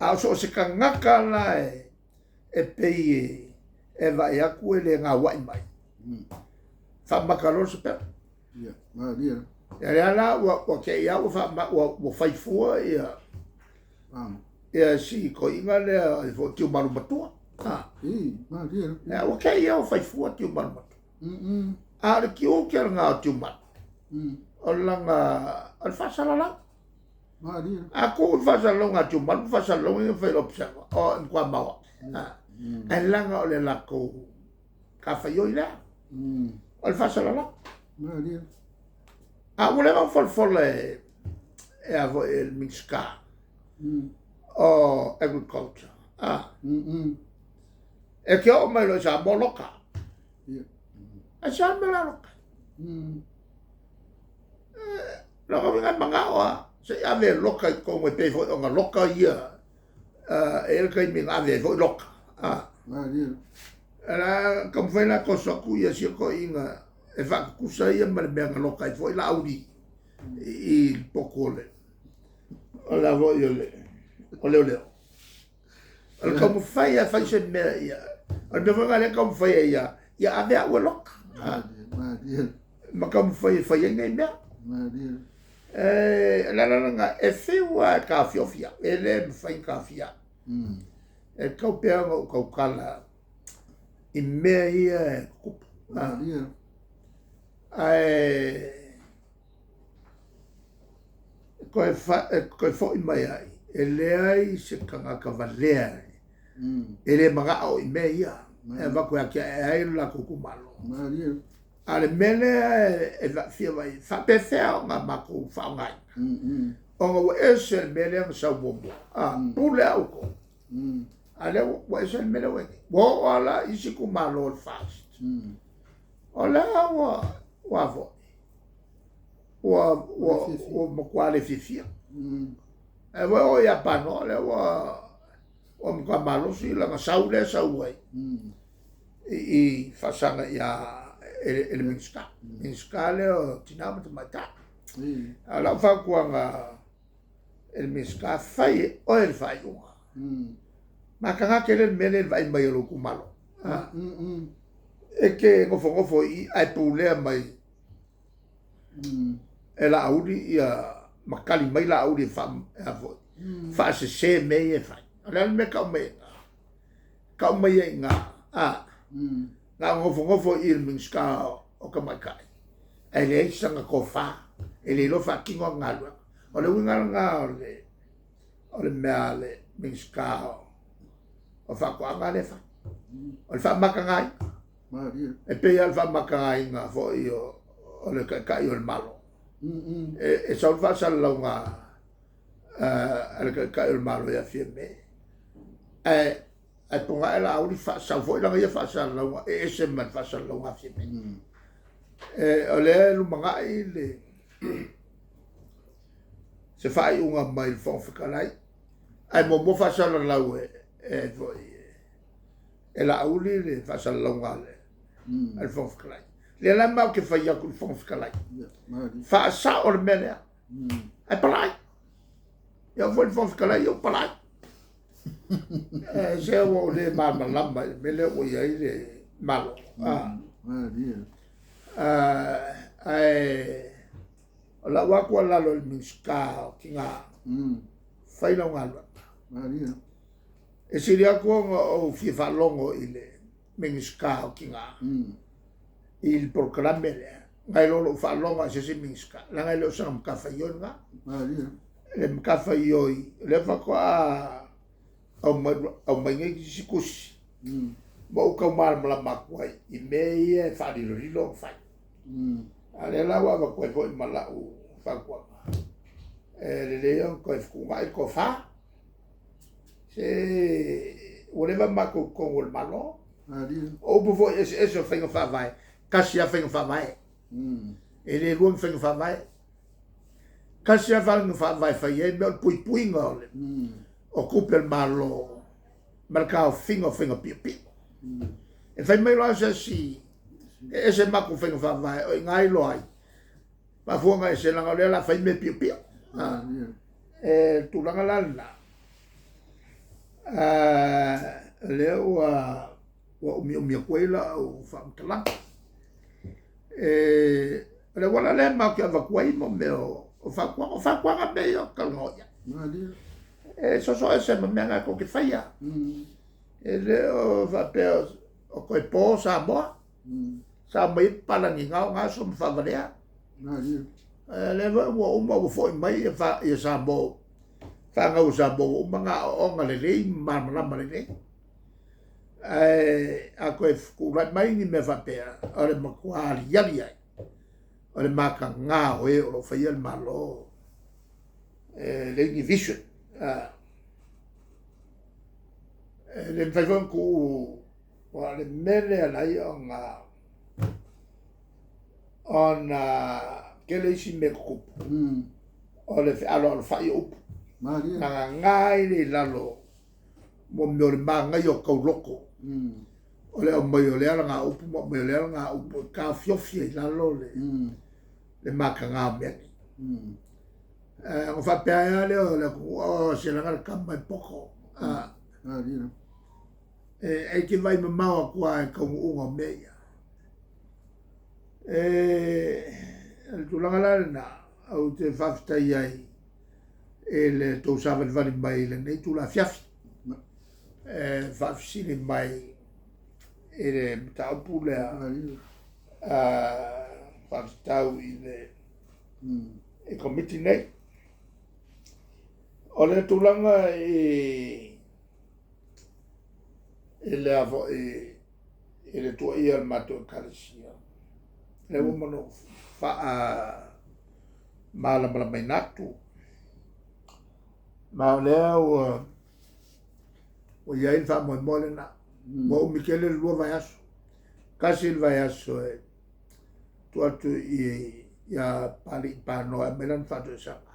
A so se kangaka la e pei e vai aku ele ngā wai mai. Fa makalo se pe. Yeah, ma dia. Ya la wa ke ya wa fai fua ia. Ia si ko inga le fo tiu maru matua. Ma dia. Ya wa ke ya fai fua tiu maru matua. A ki o ke ngā tiu maru. O langa al fasalala. Ma dia. Aku fasalonga tiu maru fasalonga fai observa. O kwa mawa. Ai langa o le lako ka fai o ila. Al fasalala. Ma dia. A wole ma fol e avo el mixka. O agriculture. E ke o mai lo sa moloka. A sa me la loka. Lo ka vinga mangawa. Se ave loka ko mo pe fo nga loka ia. El kai mi ave fo loka. Ma dia. Era como foi na kosoku ia si ko inga e fa kusa ia ma me nga loka i foi la audi. I pokole. Ola vo yo le. Ole. Al como fai a fai se me ia. Al me va le como fai ia. Ia ave a loka. Ma dia. Ma como fai ngai me. Ma dia. La nga e fiwa ka fiofia. Ele me fai ka fia. E kau pea ngau kau kala i mea ia e kupu. Koe fo i mai ai. E leai se kangaka valea. E le mga o i mea ia. E wako ya kia e airu la kukumalo. Ale mele e fia vai. Whape fea o ngā mako whao ngai. O ngā wa ese mele ang sa wombo. Pule au ko. Ale wa ese mele wenge. Wo ala isi kumalo fast. Ole wa vo. Wa makwale fifia. E wa o ya pano le wa mkamalo si la saule sauai. I fasanga ya ele minska. Minska le o tinama te mata. Ala fa kuanga ele minska fai o ele fai unga. Makanga kele mele vai mai ro kumalo. E ke ngofo i ai pulea mai. E la audi ia makali mai la audi fa se me e fai. Ala me ka me. Ka me nga. Nga ngofo i minska o ka mai kai. E le sanga ko fa. E le lo fa kingo ngalwa. O le winga nga o le meale minska o fa ko anga le fa. O le fa makangai. E pe al fa makangai nga fo i o le kai o le malo. E sa fa sa la nga le kai o le malo ya fieme. E ponga ela auri fa sa fo la ia fa sa la nga e se man fa sa la nga fieme. E o le lu manga i le se fa i unga mai fo fikalai. Ai mo fa sa la e foi. E la auli le fa sa la nga le. Al fo fikalai. Le la mau ke fa ia ku fo fikalai. Fa sa o le mele. Ai palai. Ia fo fikalai o palai. Se o le mama lamba mele o ia le malo. La wako la lo minska kinga. Fai la ngalo. E siria ko o fifa longo ile minska kinga. Il proclame ngai lo fa longa se minska. La ngai lo sam ka fa yonga. Le ka fa yoi le fa ko au mai ngai sikusi. Mo ka mal mala makwai i me fa di lo fai. Ale la wa ko ko mala u fa ko. Le leon ko fu mai ko fa. Se voleva ma ko el malo. O bufo eso fengo fa vai. Kasia fengo fa vai. E le luong fengo fa vai. Kasia fengo fa vai fa ye me pui ngole. O kupel malo. Marcao fingo pi. E fai mai lo si. Ese mako fengo fa vai o ngai lo ai. Ma fuanga ese langa le la fai me pi. E tu langa la. lea ua umiumia koe la au whaamtalanga. Le wala le mau ke avakuai mo me o whakuanga me o kalngoia. So se ma mea ngā ko ke whaia. Le o whapea o koe pō sa moa. Sa mai palangi ngau ngā so mwhawarea. Le wa uma wa foi mai e sa mo. Whangau sa mo uma ngā o ngā le rei marama le rei. A koe kurai mai ni me whapea. Ore makuari yari ai. Ore maka ngā o e o lo whaia le malo. Le ni vision. Le mwhaiwhan ku wa le mele alai o ngā o ngā kele isi me kupu. O le alo alo whai upu. Nanga ngai le lalo mo me o le maa ngai o kau loko. O le o mai o le ala ngā upu mo mai o le ala ngā upu ka fiofia i lalo le maka ngā meni. Ngo whapea le o le o se langa le kama i poko. E ki vai mamawa kua e kaungu unga mea. Le tulanga lale na au te whaftai ai e le tau sawan vani mai le nei tula fiafi. Whafisini mai e le mtaupu lea whafitau i le e komiti nei. O le tulanga e le avo e le tua ia le mato e karesia. Le umano malama mai natu. Ma lea o iai wha moe mole na. Mo umikele le lua vai aso. Kasi le vai aso e tuatu ia pali i pānoa e melan whatu e sanga.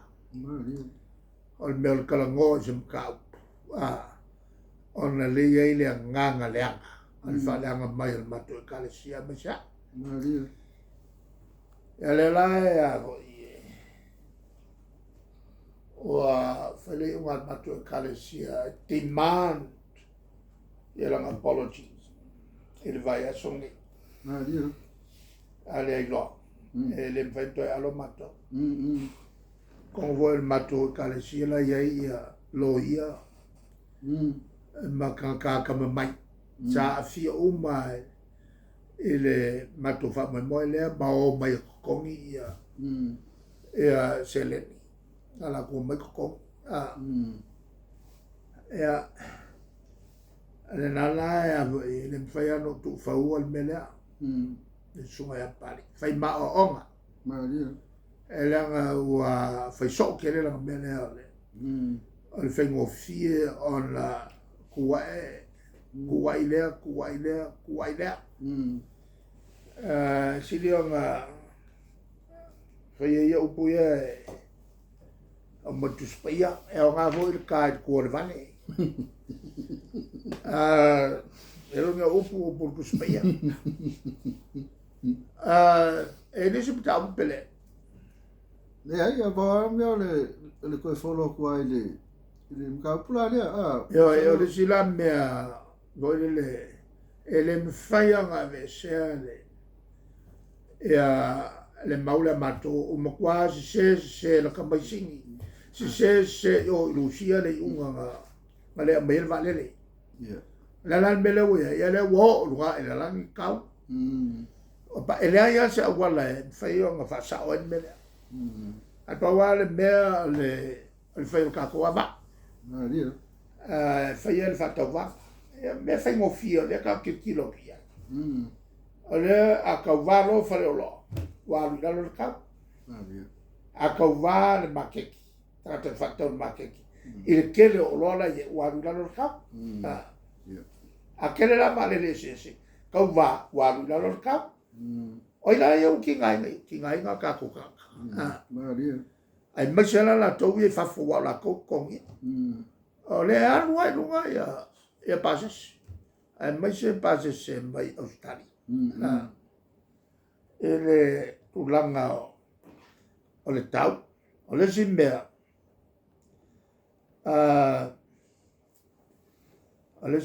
O le mea le kalango i se mkau. O na le iai le nganga leanga. O le wha leanga mai le mato e karesia me sa. Ia le lae a hoi wa whele unga mato e karesia demand ia langa apologies i le vai asongi a le ailoa e le mwhaito e alo mato kongo e mato e karesia la iai ia lo ia ma kakama mai sa afia umai i le mato whamoe lea ma o mai kongi ia seleni ala ko mai ko ya le nala ya le faya no tu fau al mela le sunga ya pali fai ma o onga ela wa fai so ke le la mela le al fai mo fie on la kuwailea silionga fai ya upu ya o matu spia e o ngā hoi le kāi kua le vane. E ronga upu o portu spia. E nisi pita apu pele. Le ai a wā mea le koe wholo kua i le mkaupula lea. Yo, e o le sila mea voi le e le mwhaianga me sea le le maule mato o makua se la kamaisingi. Se o Lucia le unga nga le mai va le. La la mele we ya le wo luga e la ngi kau. O pa ele ya se wala fai nga fa sa o mele. A pa wala le fai ka ko va. Fai el fa va. Me fai mo fio le ka kilo pia. Ale a ka va lo fa lo. Wa lu lo ka. A ka va le makeki. Trata factor makeki. Il kele o lola ye warula lo ka. A kele la male le se. Ka va warula lo ka. O ila yo ki ngai nga ka ko ka. Ai masala la to ye fa fo la ko kongi. O le anu ai lunga ya pases. Ai masala pases mai Australia. Ele tulanga o le tau. O le simbea. Ale